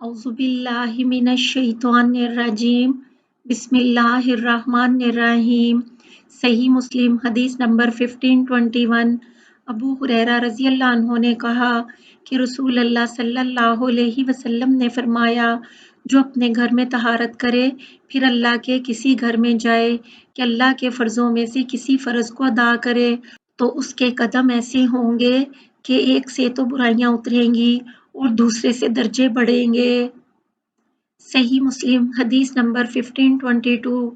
औज़ुबिल्लाहि मिनश्शैतानिर्रजीम बिस्मिल्लाहिर्रहमानिर्रहीम। सही मुस्लिम हदीस नंबर 1521। अबू हुरैरा रज़ियल्लाहु अन्हु ने कहा कि रसूल अल्लाह सल्लल्लाहु अलैहि वसल्लम ने फरमाया, जो अपने घर में तहारत करे फिर अल्लाह के किसी घर में जाए कि अल्लाह के फ़र्ज़ों में से किसी फ़र्ज़ को अदा करे तो उसके कदम ऐसे होंगे कि एक से तो बुराइयां उतरेंगी और दूसरे से दर्जे बढ़ेंगे। सही मुस्लिम हदीस नंबर 1522।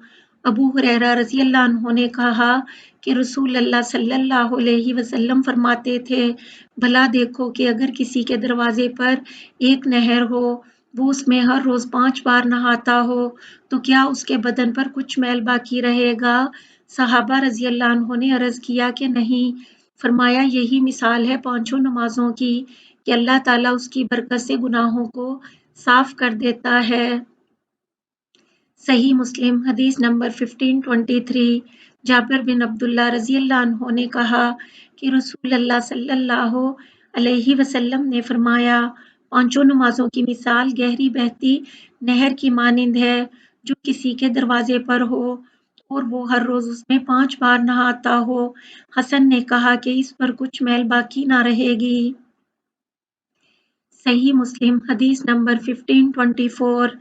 अबू हुरैरा रज़ियल्लाहु अन्हु ने कहा कि रसूल अल्लाह सल्लल्लाहु अलैहि वसल्लम फरमाते थे, भला देखो कि अगर किसी के दरवाजे पर एक नहर हो, वो उसमें हर रोज़ 5 बार नहाता हो, तो क्या उसके बदन पर कुछ मैल बाकी रहेगा? सहाबा रज़ियल्लाहु अन्हु ने अर्ज़ किया कि नहीं। फरमाया, यही मिसाल है पाँचों नमाज़ों की कि अल्लाह ताला उसकी बरकत से गुनाहों को साफ कर देता है। सही मुस्लिम हदीस नंबर 1523। जाबिर बिन अब्दुल्लाह रज़ियल्लाहु अन्हु ने कहा कि रसूल अल्लाह सल्लल्लाहु अलैहि वसल्लम ने फरमाया, पांचों नमाजों की मिसाल गहरी बहती नहर की मानिंद है, जो किसी के दरवाजे पर हो और वो हर रोज उसमें 5 बार नहाता हो। हसन ने कहा कि इस पर कुछ मैल बाकी ना रहेगी। सही मुस्लिम हदीस नंबर 1524।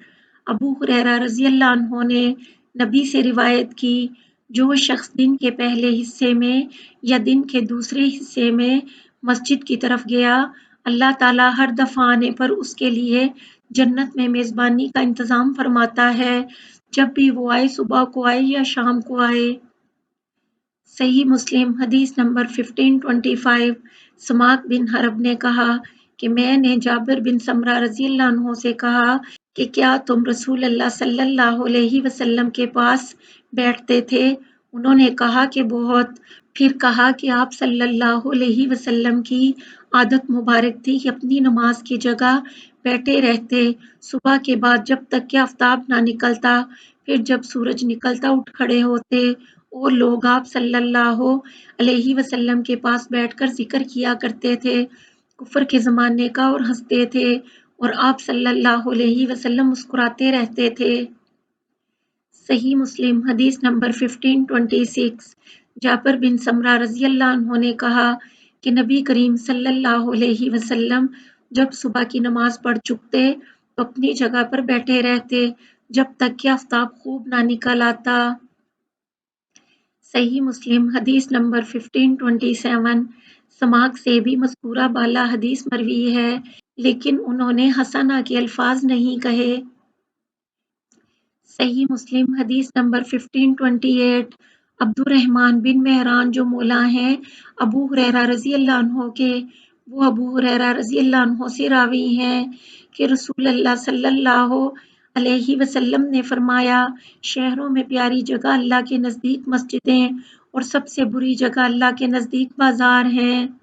अबू हुरैरा रज़ियल्लाहु अन्हु ने नबी से रिवायत की, जो शख्स दिन के पहले हिस्से में या दिन के दूसरे हिस्से में मस्जिद की तरफ गया, अल्लाह ताला हर दफ़ा आने पर उसके लिए जन्नत में मेज़बानी का इंतज़ाम फरमाता है, जब भी वो आए, सुबह को आए या शाम को आए। सही मुस्लिम हदीस नंबर 1525। समाक बिन हरब ने कहा कि मैंने जाबिर बिन समरा रज़ियल्लाहु अन्हु से कहा कि क्या तुम रसूल अल्लाह सल्लल्लाहु अलैहि वसल्लम के पास बैठते थे? उन्होंने कहा कि बहुत। फिर कहा कि आप सल्लल्लाहु अलैहि वसल्लम की आदत मुबारक थी कि अपनी नमाज की जगह बैठे रहते, सुबह के बाद जब तक कि आफताब ना निकलता, फिर जब सूरज निकलता उठ खड़े होते और लोग आप सल्लल्लाहु अलैहि वसल्लम के पास बैठकर जिक्र किया करते थे, कुफर के ज़माने का, और हंसते थे और आप सल्लल्लाहु अलैहि वसल्लम मुस्कुराते रहते थे। सही मुस्लिम हदीस नंबर 1526। जाबिर बिन समरा रज़ियल्लाहु अन्हु ने कहा कि नबी करीम सल्लल्लाहु अलैहि वसल्लम जब सुबह की नमाज पढ़ चुकते तो अपनी जगह पर बैठे रहते जब तक कि आफताब खूब ना निकल आता। सही मुस्लिम हदीस नंबर 1527। समाक से भी मज़कूरा बाला हदीस मरवी है, लेकिन उन्होंने हसना के अल्फाज नहीं कहे। सही मुस्लिम हदीस नंबर 1528। अब्दुर्रहमान बिन मेहरान जो मौला हैं अबू हुरैरा रज़ियल्लाहु अन्हु के, वो अबू हुरैरा रज़ियल्लाहु अन्हु से रावी हैं कि रसूल अल्लाह सल्लल्लाहु अलैहि वसल्लम ने फरमाया, शहरों में प्यारी जगह अल्लाह के नज़दीक मस्जिदें और सबसे बुरी जगह अल्लाह के नज़दीक बाजार हैं।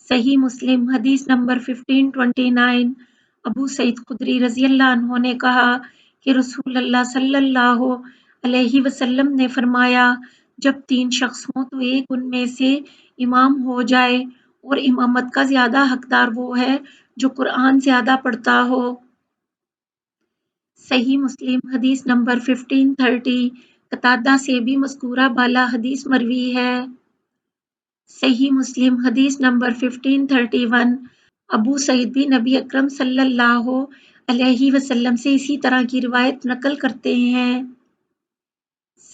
सही मुस्लिम हदीस नंबर 1529। अबू सईद खुदरी रज़ियल्लाहु अन्हु ने कहा कि रसूल अल्लाह सल्लल्लाहु अलैहि वसल्लम ने फरमाया, जब 3 शख्स हों तो एक उनमें से इमाम हो जाए और इमामत का ज़्यादा हकदार वो है जो कुरान ज़्यादा पढ़ता हो। सही मुस्लिम हदीस नंबर 1530। कतादा से भी मज़कूरा बाला हदीस मरवी है। सही मुस्लिम हदीस नंबर 1531। अबू सईद भी नबी अकरम सल्लल्लाहु अलैहि वसल्लम से इसी तरह की रिवायत नकल करते हैं।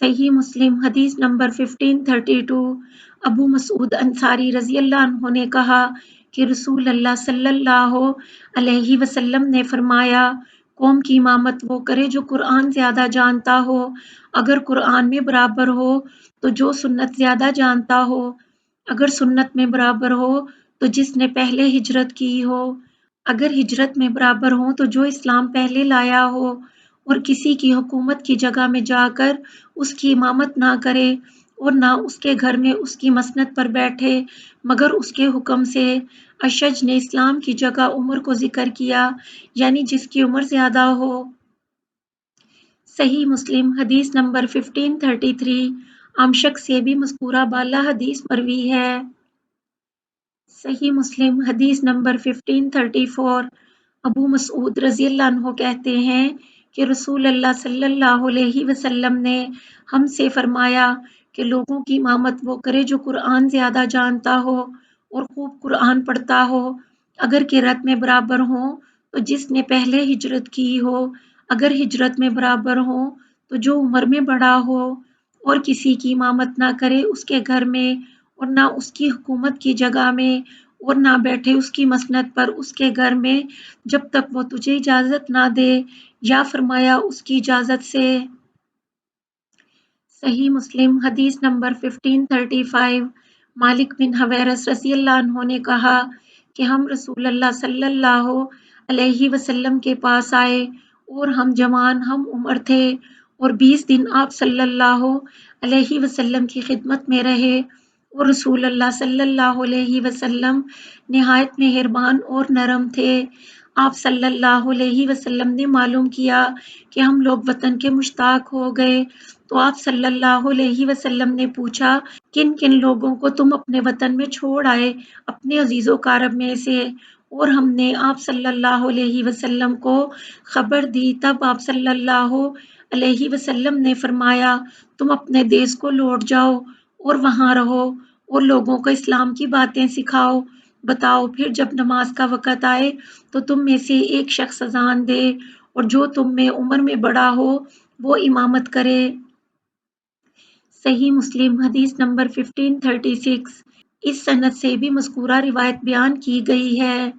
सही मुस्लिम हदीस नंबर 1532। अबू मसूद अंसारी रज़ियल्लाहु अन्हु ने कहा कि रसूल अल्लाह सल्लल्लाहु अलैहि वसल्लम ने फरमाया, कौम की इमामत वो करे जो कुरान ज़्यादा जानता हो, अगर कुरान में बराबर हो तो जो सुन्नत ज़्यादा जानता हो, अगर सुन्नत में बराबर हो तो जिसने पहले हिजरत की हो, अगर हिजरत में बराबर हो तो जो इस्लाम पहले लाया हो, और किसी की हुकूमत की जगह में जाकर उसकी इमामत ना करे और ना उसके घर में उसकी मसनद पर बैठे मगर उसके हुक्म से। अशज ने इस्लाम की जगह उम्र को जिक्र किया, यानी जिसकी उम्र ज्यादा हो। सही मुस्लिम हदीस नंबर 1533। आमशक से भी मज़कूरा बाला हदीस मरवी है। सही मुस्लिम हदीस नंबर 1534। ابو مسعود رضی اللہ عنہ کہتے ہیں کہ رسول اللہ صلی اللہ علیہ وسلم نے ہم سے فرمایا کہ لوگوں کی امامت وہ کرے جو قرآن زیادہ جانتا ہو اور خوب قرآن پڑھتا ہو، اگر قرأت میں برابر ہوں تو جس نے پہلے ہجرت کی ہو، اگر ہجرت میں برابر ہوں تو جو عمر میں بڑا ہو، اور کسی کی امامت نہ کرے اس کے گھر میں اور نہ اس کی حکومت کی جگہ میں اور نہ بیٹھے اس کی مسند پر اس کے گھر میں جب تک وہ تجھے اجازت نہ دے، یا فرمایا اس کی اجازت سے۔ صحیح مسلم حدیث نمبر 1535 مالک بن حویرث رضی اللہ عنہ نے کہا کہ ہم رسول اللہ صلی اللہ علیہ وسلم کے پاس آئے اور ہم جوان ہم عمر تھے، اور 20 دن آپ صلی اللہ علیہ وسلم کی خدمت میں رہے، اور رسول اللہ صلی اللہ علیہ وسلم نہایت مہربان اور نرم تھے۔ آپ صلی اللہ علیہ وسلم نے معلوم کیا کہ ہم لوگ وطن کے مشتاق ہو گئے، تو آپ صلی اللہ علیہ وسلم نے پوچھا کن کن لوگوں کو تم اپنے وطن میں چھوڑ آئے اپنے عزیز و اقارب میں سے، اور ہم نے آپ صلی اللہ علیہ وسلم کو خبر دی۔ تب آپ صلی اللہ علیہ وسلم نے فرمایا تم اپنے دیس کو لوٹ جاؤ اور وہاں رہو اور لوگوں کو اسلام کی باتیں سکھاؤ، بتاؤ، پھر جب نماز کا وقت آئے تو تم میں سے ایک شخص اذان دے اور جو تم میں عمر میں بڑا ہو وہ امامت کرے۔ صحیح مسلم حدیث نمبر 1536 اس سند سے بھی مذکورہ روایت بیان کی گئی ہے۔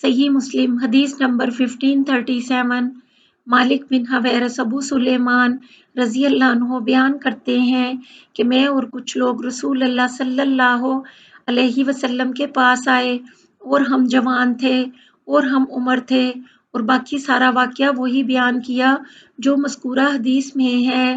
صحیح مسلم حدیث نمبر 1537 مالک بن حویرث ابو سلیمان رضی اللہ عنہ بیان کرتے ہیں کہ میں اور کچھ لوگ رسول اللہ صلی اللہ علیہ وسلم کے پاس آئے، اور ہم جوان تھے اور ہم عمر تھے، اور باقی سارا واقعہ وہی بیان کیا جو مذکورہ حدیث میں ہے۔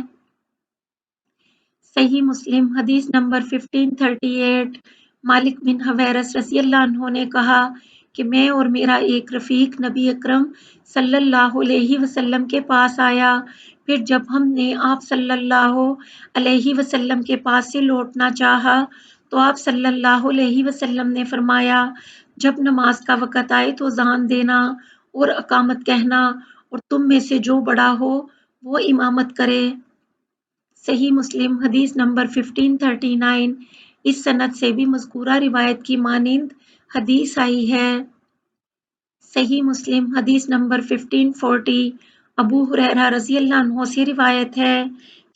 صحیح مسلم حدیث نمبر 1538 مالک بن حویرث رضی اللہ عنہ نے کہا کہ میں اور میرا ایک رفیق نبی اکرم صلی اللہ علیہ وسلم کے پاس آیا، پھر جب ہم نے آپ صلی اللہ علیہ وسلم کے پاس سے لوٹنا چاہا تو آپ صلی اللہ علیہ وسلم نے فرمایا جب نماز کا وقت آئے تو اذان دینا اور اقامت کہنا، اور تم میں سے جو بڑا ہو وہ امامت کرے۔ صحیح مسلم حدیث نمبر 1539 اس سند سے بھی مذکورہ روایت کی مانند حدیث آئی ہے۔ صحیح مسلم حدیث نمبر 1540 ابو ہریرہ رضی اللہ عنہ سے روایت ہے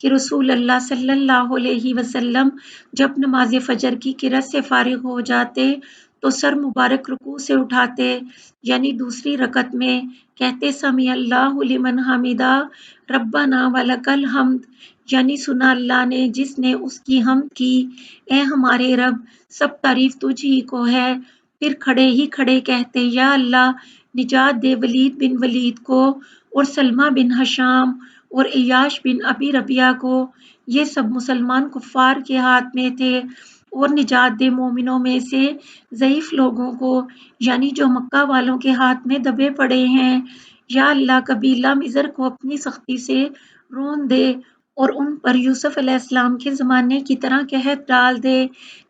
کہ رسول اللہ صلی اللہ علیہ وسلم جب نماز فجر کی قرأت سے فارغ ہو جاتے تو سر مبارک رکوع سے اٹھاتے، یعنی دوسری رکعت میں کہتے سمیع اللہ لمن حمدہ ربنا ولک الحمد، یعنی سنا اللہ نے جس نے اس کی حمد کی، اے ہمارے رب سب تعریف تجھ ہی کو ہے، پھر کھڑے ہی کھڑے کہتے یا اللہ نجات دے ولید بن ولید کو اور سلمہ بن ہشام اور عیاش بن ابی ربیعہ کو، یہ سب مسلمان کفار کے ہاتھ میں تھے، اور نجات دے مومنوں میں سے ضعیف لوگوں کو، یعنی جو مکہ والوں کے ہاتھ میں دبے پڑے ہیں، یا اللہ قبیلہ مضر کو اپنی سختی سے رون دے اور ان پر یوسف علیہ السلام کے زمانے کی طرح قحط ڈال دے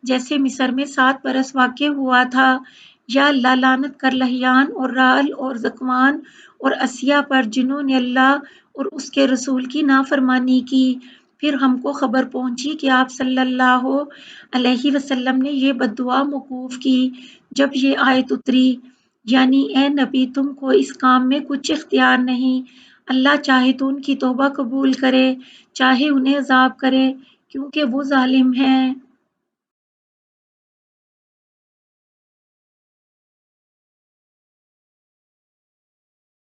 جیسے مصر میں 7 برس واقع ہوا تھا، یا اللہ لعنت کر لہیان اور رعل اور ذکوان اور اسیہ پر جنہوں نے اللہ اور اس کے رسول کی نافرمانی کی۔ پھر ہم کو خبر پہنچی کہ آپ صلی اللہ علیہ وسلم نے یہ بد دعا موقوف کی جب یہ آیت اتری، یعنی اے نبی تم کو اس کام میں کچھ اختیار نہیں، اللہ چاہے تو ان کی توبہ قبول کرے، چاہے انہیں عذاب کرے، کیونکہ وہ ظالم ہیں۔